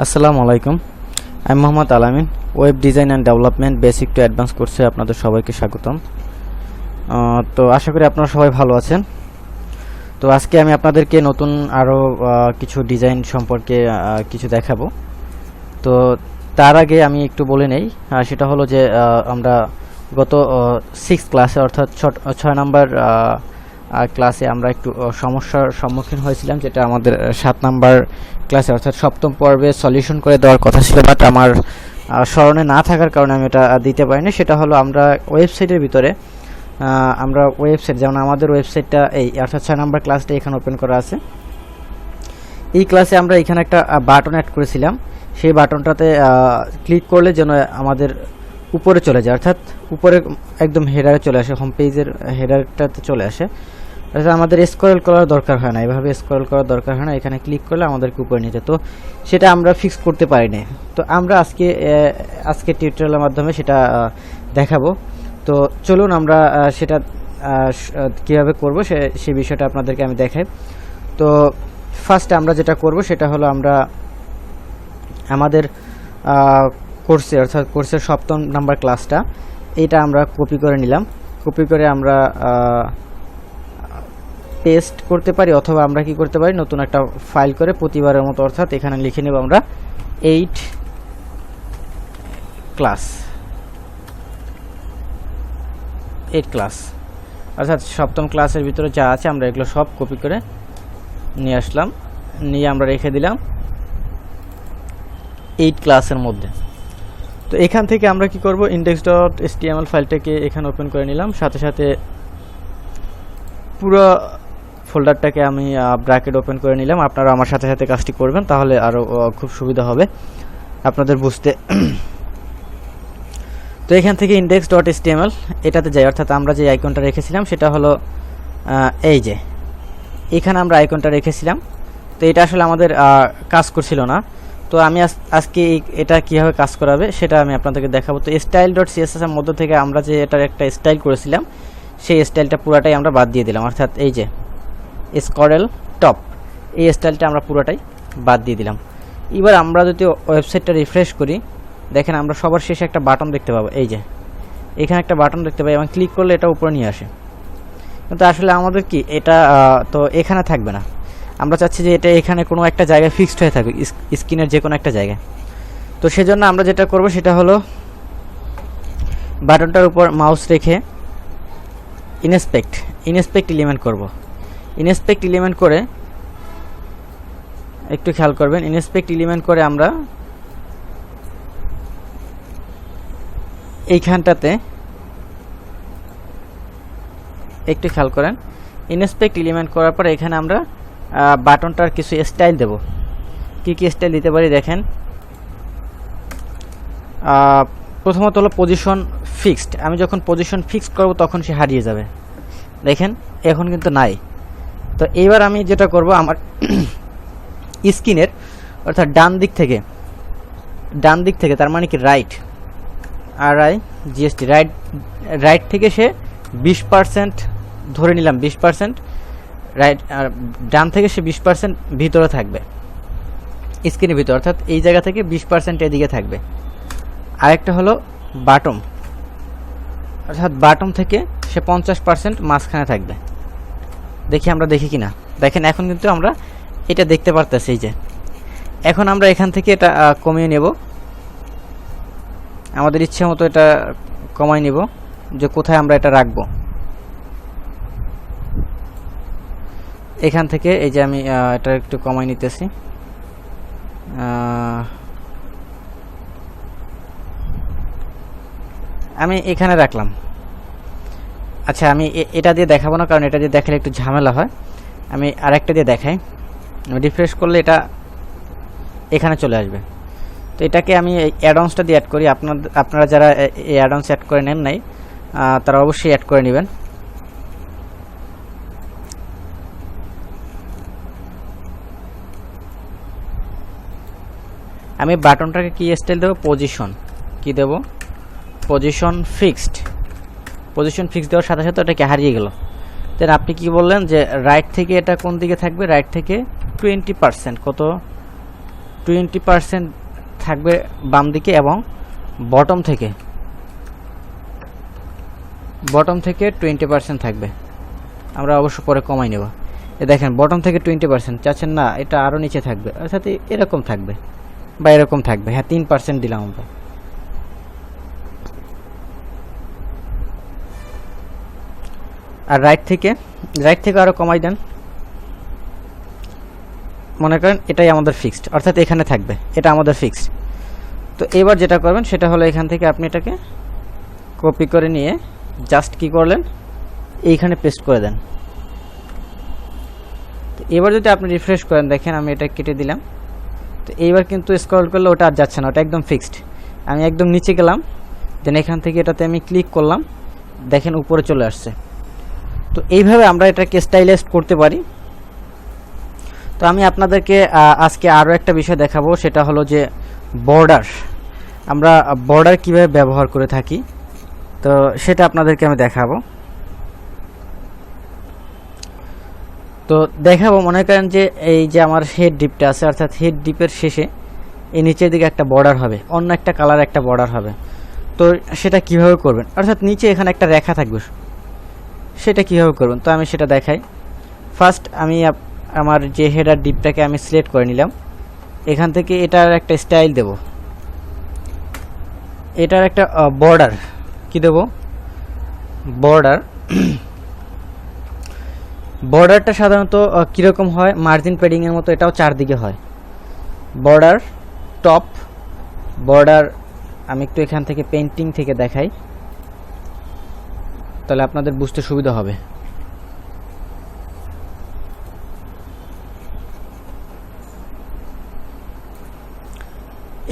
আসসালামু আলাইকুম। আমি মোহাম্মদ আলামিন। Web design and development basic to advance কোর্সে আপনাদের সবাইকে স্বাগতম। তো আশা করি আপনারা সবাই ভালো আছেন। তো আজকে আমি আপনাদেরকে নতুন আরও কিছু ডিজাইন সম্পর্কে কিছু দেখাবো। তো তার আগে আমি একটু বলে নেই, সেটা হলো যে আমরা গত 6 ক্লাসে অর্থাৎ 6 নাম্বার ক্লাসে আমরা একটু সমস্যার সম্মুখীন হয়েছিলাম, যেটা আমাদের 7 নাম্বার ক্লাসে অর্থাৎ 7ম পর্বে সলিউশন করে দেওয়ার কথা ছিল, বাট আমার স্মরণে না থাকার কারণে আমি এটা দিতে পারিনি। সেটা হলো আমরা ওয়েবসাইটের ভিতরে আমরা ওয়েবসাইট, যেমন আমাদের ওয়েবসাইটটা এই অর্থাৎ 6 নাম্বার ক্লাসটা এখানে ওপেন করা আছে। এই ক্লাসে আমরা এখানে একটা বাটন অ্যাড করেছিলাম। সেই বাটনটাতে ক্লিক করলে যেন আমাদের উপরে চলে যায়, অর্থাৎ উপরে একদম হেডারে চলে আসে, হোম পেজের হেডারটাতে চলে আসে। অর্থাৎ আমাদের স্ক্রল করার দরকার হয় না, এভাবে স্ক্রল করার দরকার হয় না, এখানে ক্লিক করলে আমাদেরকে উপরে নিতে। তো সেটা আমরা ফিক্স করতে পারিনি। তো আমরা আজকে টিউটোরিয়ালের মাধ্যমে সেটা দেখাবো। তো চলুন আমরা সেটা কীভাবে করবো সেই বিষয়টা আপনাদেরকে আমি দেখাই। তো ফার্স্ট আমরা যেটা করব সেটা হলো আমরা আমাদের কোর্সে অর্থাৎ কোর্সের 7ম নাম্বার ক্লাসটা এটা আমরা কপি করে নিলাম। কপি করে আমরা পেস্ট করতে পারি, অথবা আমরা কি করতে পারি, নতুন একটা ফাইল করে প্রতিবারের মতো অর্থাৎ এখানে লিখে নেব আমরা 8 ক্লাস, অর্থাৎ 7ম ক্লাসের ভিতরে যা আছে আমরা এগুলো সব কপি করে নিয়ে আসলাম, নিয়ে আমরা রেখে দিলাম 8 ক্লাসের মধ্যে। তো এখান থেকে আমরা কি করব, index.html ফাইলটাকে এখানে ওপেন করে নিলাম, সাথে সাথে পুরো ফোল্ডারটাকে আমি ব্র্যাকেট ওপেন করে নিলাম। আপনারা আমার সাথে সাথে কাজটি করবেন, তাহলে আরও খুব সুবিধা হবে আপনাদের বুঝতে। তো এখান থেকে index.html এটাতে যাই, অর্থাৎ আমরা যে আইকনটা রেখেছিলাম সেটা হলো এই যে এখানে আমরা আইকনটা রেখেছিলাম। তো এটা আসলে আমাদের কাজ করছিল না। তো আমি আজকে এটা কীভাবে কাজ করাবে সেটা আমি আপনাদেরকে দেখাবো। তো style.css এর মধ্যে থেকে আমরা যে এটার একটা স্টাইল করেছিলাম সেই স্টাইলটা পুরাটাই আমরা বাদ দিয়ে দিলাম, অর্থাৎ এই যে স্করল টপ এই স্টাইলটা আমরা পুরোটাই বাদ দিয়ে দিলাম। এবার আমরা যদি ওয়েবসাইটটা রিফ্রেশ করি, দেখেন আমরা সবার শেষে একটা বাটন দেখতে পাবো, এই যে এখানে একটা বাটন দেখতে পাই, এবং ক্লিক করলে এটা উপরে নিয়ে আসে। কিন্তু আসলে আমাদের কি এটা তো এখানে থাকবে না, আমরা চাচ্ছি যে এটা এখানে কোনো একটা জায়গায় ফিক্সড হয়ে থাকবে, স্ক্রিনের যে কোনো একটা জায়গায়। তো সেজন্য আমরা যেটা করব সেটা হলো বাটনটার উপর মাউস রেখে ইনস্পেক্ট এলিমেন্ট করব। ইনস্পেক্ট এলিমেন্ট করে একটু খেয়াল করবেন, ইনস্পেক্ট এলিমেন্ট করে আমরা এইখানটাতে একটু খেয়াল করেন, ইনস্পেক্ট এলিমেন্ট করার পর এখানে আমরা বাটনটার কিছু স্টাইল দেব। কি কি স্টাইল দিতে পারি দেখেন। প্রথমত হলো পজিশন ফিক্সড। আমি যখন পজিশন ফিক্সড করব তখন সে হারিয়ে যাবে, দেখেন এখন কিন্তু নাই। তো এইবার আমি যেটা করব, আমার স্ক্রিনের অর্থাৎ ডান দিক থেকে তার মানে কি রাইট, RIGST রাইট থেকে সে 20% ধরে নিলাম, 20% রাইট, আর ডান থেকে সে 20% ভিতরে থাকবে স্ক্রিনের ভিতরে, অর্থাৎ এই জায়গা থেকে 20% এদিকে থাকবে। আরেকটা হলো বাটম, অর্থাৎ বাটম থেকে সে 50% মাঝখানে থাকবে। আমরা দেখি কিনা, দেখেন এখন কিন্তু আমরা এটা দেখতে পারতেছি। এই যে এখন আমরা এখান থেকে এটা কমিয়ে নেব, আমাদের ইচ্ছে মতো এটা কমাই নেব যে কোথায় আমরা এটা রাখবো। এখান থেকে এই যে আমি এটা একটু কমাই নিতেছি, আমি এখানে রাখলাম। আচ্ছা, আমি এটা দিয়ে দেখাবো না, কারণ এটা দিয়ে দেখালে একটু ঝামেলা হয়। আমি আরেকটা দিয়ে দেখাই। আমি রিফ্রেশ করলে এটা এখানে চলে আসবে। তো এটাকে আমি অ্যাডঅনসটা দিয়ে অ্যাড করি। আপনারা যারা এই অ্যাডঅনস অ্যাড করে নেন নাই তারা অবশ্যই অ্যাড করে নেবেন। আমি বাটনটাকে কি স্টাইল দেবো, পজিশন কি দেব, পজিশন ফিক্সড দেওয়ার সাথে সাথে ওটাকে হারিয়ে গেল। দেন আপনি কি বললেন যে রাইট থেকে এটা কোন দিকে থাকবে, রাইট থেকে 20%, কত 20% থাকবে বাম দিকে এবং বটম থেকে 20% থাকবে। আমরা অবশ্য পরে কমাই নেব। দেখেন বটম থেকে 20% চাচ্ছেন না, এটা আরও নিচে থাকবে, অর্থাৎ এরকম থাকবে বা এরকম থাকবে। হ্যাঁ 3% দিলাম আমরা। আর রাইট থেকে আরও কমাই দেন। মনে করেন এটাই আমাদের ফিক্সড, অর্থাৎ এখানে থাকবে, এটা আমাদের ফিক্সড। তো এবার যেটা করবেন সেটা হলো এখান থেকে আপনি এটাকে কপি করে নিয়ে জাস্ট কি করলেন, এইখানে পেস্ট করে দেন। তো এবার যদি আপনি রিফ্রেশ করেন, দেখেন আমি এটা কেটে দিলাম। তো এইবার কিন্তু স্ক্রল করলে ওটা আর যাচ্ছে না, ওটা একদম ফিক্সড। আমি একদম নিচে গেলাম, দেন এখান থেকে এটাতে আমি ক্লিক করলাম, দেখেন উপরে চলে আসছে। তো এইভাবে আমরা এটাকে স্টাইলাইজ করতে পারি। তো আমি আপনাদেরকে আজকে আরও একটা বিষয় দেখাবো, সেটা হলো যে বর্ডার। আমরা বর্ডার কিভাবে ব্যবহার করে থাকি, তো সেটা আপনাদেরকে আমি দেখাবো। তো দেখাবো, মনে করেন যে এই যে আমার হেড ডিপটা আছে, অর্থাৎ হেড ডিপের শেষে এই নিচের দিকে একটা বর্ডার হবে, অন্য একটা কালার একটা বর্ডার হবে। তো সেটা কিভাবে করবেন, অর্থাৎ নিচে এখানে একটা রেখা থাকবে, সেটা কিভাবে করবেন তো আমি সেটা দেখাই। ফার্স্ট আমি আমার যে হেডার ডিপটাকে আমি সিলেক্ট করে নিলাম, এখান থেকে এটার একটা স্টাইল দেব, এটার একটা বর্ডার কি দেব, বর্ডারটা সাধারণত কীরকম হয়, মার্জিন প্যাডিংয়ের মতো, এটাও চারদিকে হয়। বর্ডার টপ বর্ডার, আমি একটু এখান থেকে পেন্টিং থেকে দেখাই, তাহলে আপনাদের বুঝতে সুবিধা হবে।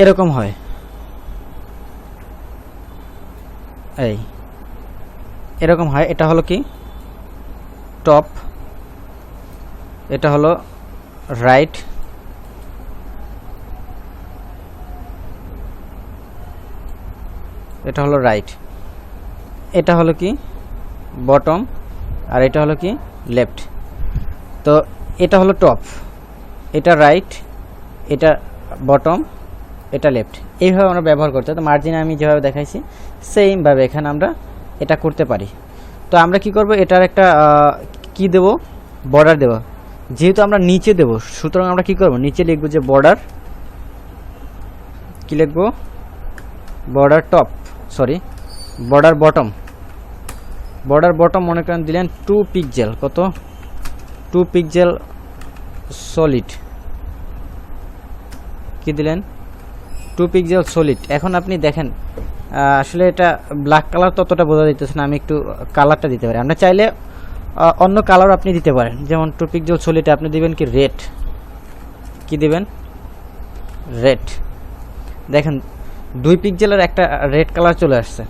এরকম হয়, এই এরকম হয়। এটা হলো কি টপ, এটা হলো রাইট, এটা হলো রাইট, এটা হলো কি বটম, আর এটা হলো কি লেফট। তো এটা হলো টপ, এটা রাইট, এটা বটম, এটা লেফট। এইভাবে আমরা ব্যবহার করতে, তো মার্জিনে আমি যেভাবে দেখাইছি সেইমভাবে এখানে আমরা এটা করতে পারি। তো আমরা কি করব, এটার একটা কি দেব, বর্ডার দেব। যেহেতু আমরা নিচে দেব, সুতরাং আমরা কি করব, নিচে লিখব যে বর্ডার, কি লিখব, border top, sorry border bottom. Border bottom মনে করেন দিলেন 2 পিক্সেল, কত 2 পিক্সেল সলিড, কি দিলেন 2 পিক্সেল সলিড। এখন আপনি দেখেন আসলে এটা ব্ল্যাক কালার ততটা বোঝা যাইতেছে না, আমি একটু কালারটা দিতে পারি। আমরা চাইলে অন্য কালার আপনি দিতে পারেন, যেমন 2 পিক্সেল সলিডে আপনি দিবেন কি রেড, কি দিবেন রেড। দেখেন 2 পিক্সেলের একটা রেড কালার চলে আসছে,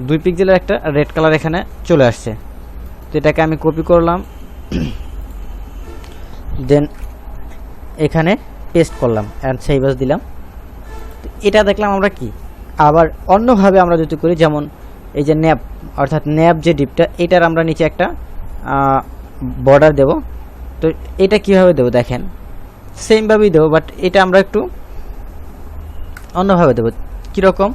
2 পিক্সেলের একটা রেড কালার এখানে চলে আসছে। তো এটাকে আমি কপি করলাম, দেন এখানে পেস্ট করলাম, অ্যান্ড সেভ এজ দিলাম। এটা দেখলাম আমরা কি, আবার অন্যভাবে আমরা যদি করি, যেমন এই যে ন্যাপ, অর্থাৎ ন্যাপ যে ডিপটা, এটার আমরা নিচে একটা বর্ডার দেব। তো এটা কিভাবে দেব, দেখেন সেমভাবেই দেবো, বাট এটা আমরা একটু অন্যভাবে দেবো। কীরকম,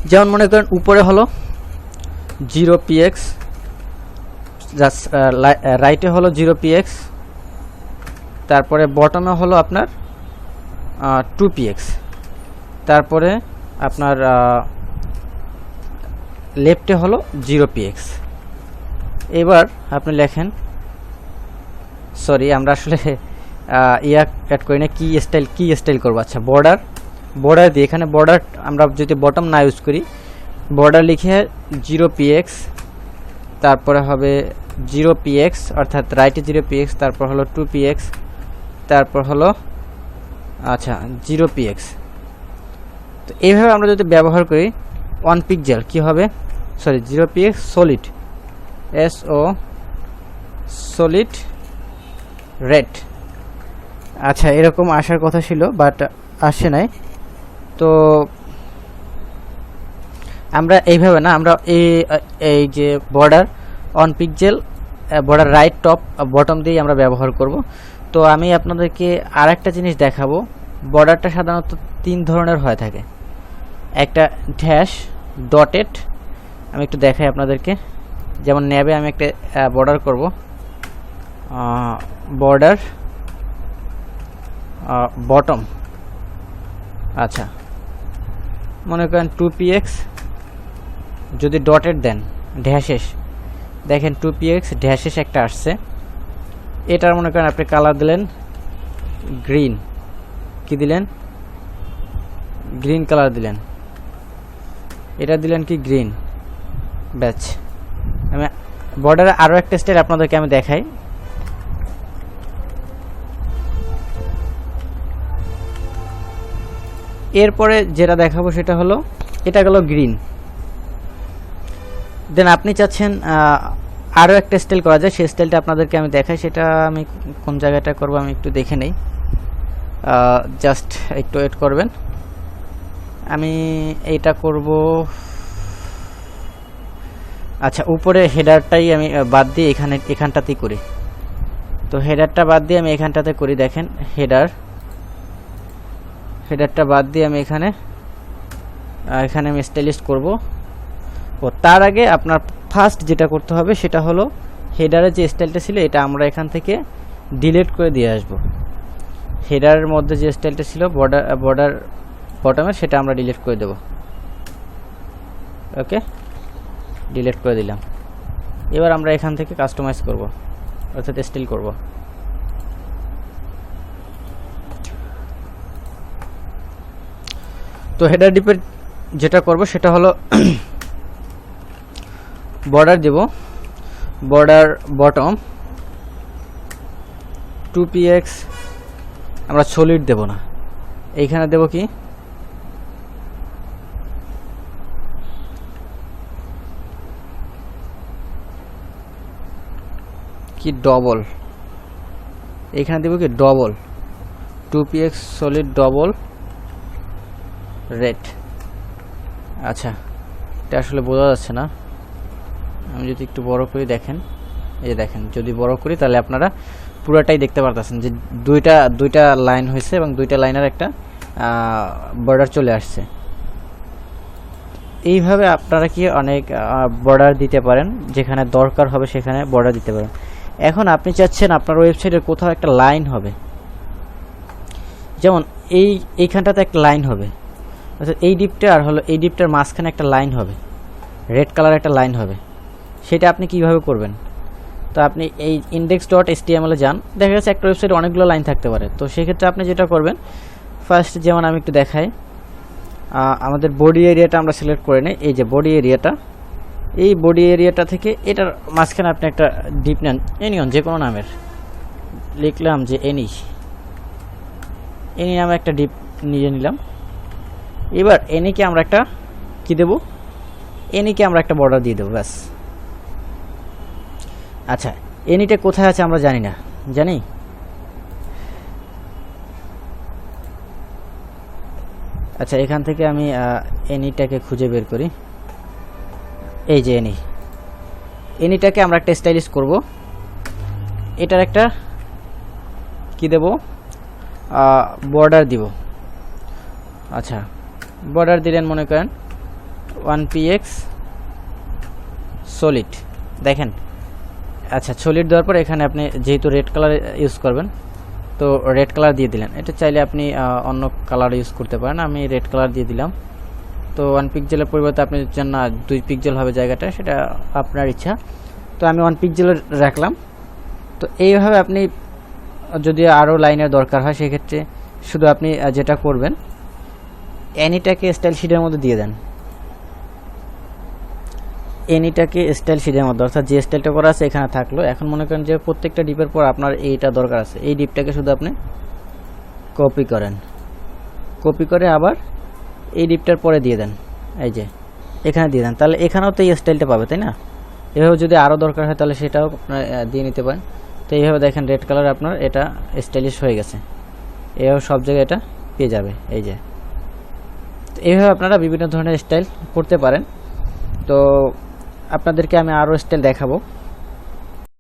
যেমন মনে করেন উপরে হলো 0px, জাস্ট রাইটে হলো 0px, তারপরে বটমে হলো আপনার 2px, তারপরে আপনার লেফটে হলো 0px। এবার আপনি লেখেন, সরি আমরা আসলে অ্যাড করি না, কি স্টাইল করবো। আচ্ছা বর্ডার দিয়ে, এখানে বর্ডার আমরা যদি বটম না ইউজ করি, বর্ডার লিখে 0px, তারপরে হবে 0px, অর্থাৎ রাইটে 0px, তারপর হলো 2px, তারপর হলো আচ্ছা 0px। তো এইভাবে আমরা যদি ব্যবহার করি 1 পিক্সেল কি হবে, sorry 0px solid, SO solid red. আচ্ছা এরকম আসার কথা ছিল, বাট আসে নাই। তো আমরা এইভাবে না, আমরা এই যে border on pixel border right top bottom দিয়ে আমরা ব্যবহার করব। তো আমি আপনাদেরকে আর একটা জিনিস দেখাবো। বর্ডারটা সাধারণত 3 ধরনের হয়ে থাকে, একটা ড্যাশ, ডটেড। আমি একটু দেখাই আপনাদেরকে। যেমন নেবে আমি একটা বর্ডার করব, বর্ডার বটম। আচ্ছা, মনে করেন 2px, যদি ডটেড দেন ড্যাশেস, দেখেন 2px ড্যাশেস একটা আসছে। এটার মনে করেন আপনি কালার দিলেন গ্রিন, কি দিলেন, গ্রিন কালার দিলেন, এটা দিলেন কি গ্রিন, ব্যাচ। আমি বর্ডারে আরও একটা স্টাইল আপনাদেরকে আমি দেখাই। এরপরে যেটা দেখাবো সেটা হলো, এটা গেল গ্রিন। দেন আপনি চাচ্ছেন আরও একটা স্টাইল করা যায়, সেই স্টাইলটা আপনাদেরকে আমি দেখাই। সেটা আমি কোন জায়গাটা করব আমি একটু দেখে নেই, জাস্ট একটু ওয়েট করবেন। আমি এইটা করব। আচ্ছা, উপরে হেডারটাই আমি বাদ দিয়ে এখানটাতেই করি। তো হেডারটা বাদ দিয়ে আমি এখানটাতে করি। দেখেন হেডারটা বাদ দিয়ে আমি এখানে আমি স্টাইলিশ করব। ও তার আগে আপনার ফার্স্ট যেটা করতে হবে সেটা হলো, হেডারের যে স্টাইলটা ছিল এটা আমরা এখান থেকে ডিলিট করে দিয়ে আসব। হেডারের মধ্যে যে স্টাইলটা ছিল বর্ডার বটমের, সেটা আমরা ডিলিট করে দেব। ওকে, ডিলিট করে দিলাম। এবার আমরা এখান থেকে কাস্টমাইজ করব, অর্থাৎ স্টাইল করব। তো হেডার ডিপের যেটা করব সেটা হলো বর্ডার দেব, বর্ডার বটম 2px। আমরা সলিড দেব না, এইখানে দেব কি ডবল, এইখানে দেব কি double 2px solid double red. আচ্ছা, এটা আসলে বোঝা যাচ্ছে না। আমি যদি একটু বড় করি, দেখেন, এই যে দেখেন, যদি বড় করি তাহলে আপনারা পুরোটাই দেখতে পারতেছেন যে দুইটা লাইন হয়েছে এবং দুইটা লাইনের একটা বর্ডার চলে আসছে। এইভাবে আপনারা কি অনেক বর্ডার দিতে পারেন, যেখানে দরকার হবে সেখানে বর্ডার দিতে পারেন। এখন আপনি চাচ্ছেন আপনার ওয়েবসাইটের কোথাও একটা লাইন হবে, যেমন এইখানটাতে একটা লাইন হবে, অর্থাৎ এই ডিপটা আর হলো এই ডিপটার মাঝখানে একটা লাইন হবে, রেড কালার একটা লাইন হবে। সেটা আপনি কিভাবে করবেন? তো আপনি এই index.html এ যান। দেখা যাচ্ছে একটা ওয়েবসাইটে অনেকগুলো লাইন থাকতে পারে। তো সেক্ষেত্রে আপনি যেটা করবেন, ফার্স্ট যেমন আমি একটু দেখাই, আমাদের বডি এরিয়াটা আমরা সিলেক্ট করে নিই। এই যে বডি এরিয়াটা, এই বডি এরিয়াটা থেকে এটার মাঝখানে আপনি একটা ডিপ নেন, এনিয়ন যে কোনো নামের, লিখলাম যে এনি নামে একটা ডিপ নিয়ে নিলাম। এবার এনিকে আমরা একটা কি দেব, এনিকে আমরা একটা বর্ডার দিয়ে দেবো, ব্যাস। আচ্ছা, এনিটা কোথায় আছে আমরা জানি না, জানি? আচ্ছা, এখান থেকে আমি এনিটাকে খুঁজে বের করি। এই যে এনিটাকে আমরা একটা স্টাইলিশ করব। এটার একটা কি দেব, বর্ডার দিব। আচ্ছা, বর্ডার দিলেন মনে করেন 1px সলিড, দেখেন। আচ্ছা, সলিড দেওয়ার পর এখানে আপনি যেহেতু রেড কালার ইউজ করবেন, তো রেড কালার দিয়ে দিলেন। এটা চাইলে আপনি অন্য কালার ইউজ করতে পারেন, আমি রেড কালার দিয়ে দিলাম। তো 1 পিক্সেলের পরিবর্তে আপনি চান না 2 পিক্সেল হবে জায়গাটা, সেটা আপনার ইচ্ছা। তো আমি 1 পিক্সেলের রাখলাম। তো এইভাবে আপনি যদি আরও লাইনের দরকার হয়, সেক্ষেত্রে শুধু আপনি যেটা করবেন, এনিটাকে স্টাইল শিটের মধ্যে দিয়ে দেন। এনিটাকে স্টাইল শিটের মধ্যে, অর্থাৎ যে স্টাইলটা করা আছে এখানে থাকলো। এখন মনে করেন যে প্রত্যেকটা ডিপের পর আপনার এইটা দরকার আছে, এই ডিপটাকে শুধু আপনি কপি করেন, কপি করে আবার এই ডিপটার পরে দিয়ে দেন, এই যে এখানে দিয়ে দেন। তাহলে এখানেও তো এই স্টাইলটা পাবে, তাই না? এভাবে যদি আরও দরকার হয় তাহলে সেটাও আপনার দিয়ে নিতে পারেন। তো এইভাবে দেখেন রেড কালার আপনার এটা স্টাইলিশ হয়ে গেছে, এভাবে সব জায়গায় এটা পেয়ে যাবে। এই যে এইভাবে আপনারা বিভিন্ন ধরনের স্টাইল করতে পারেন। তো আপনাদেরকে আমি আরও স্টাইল দেখাবো।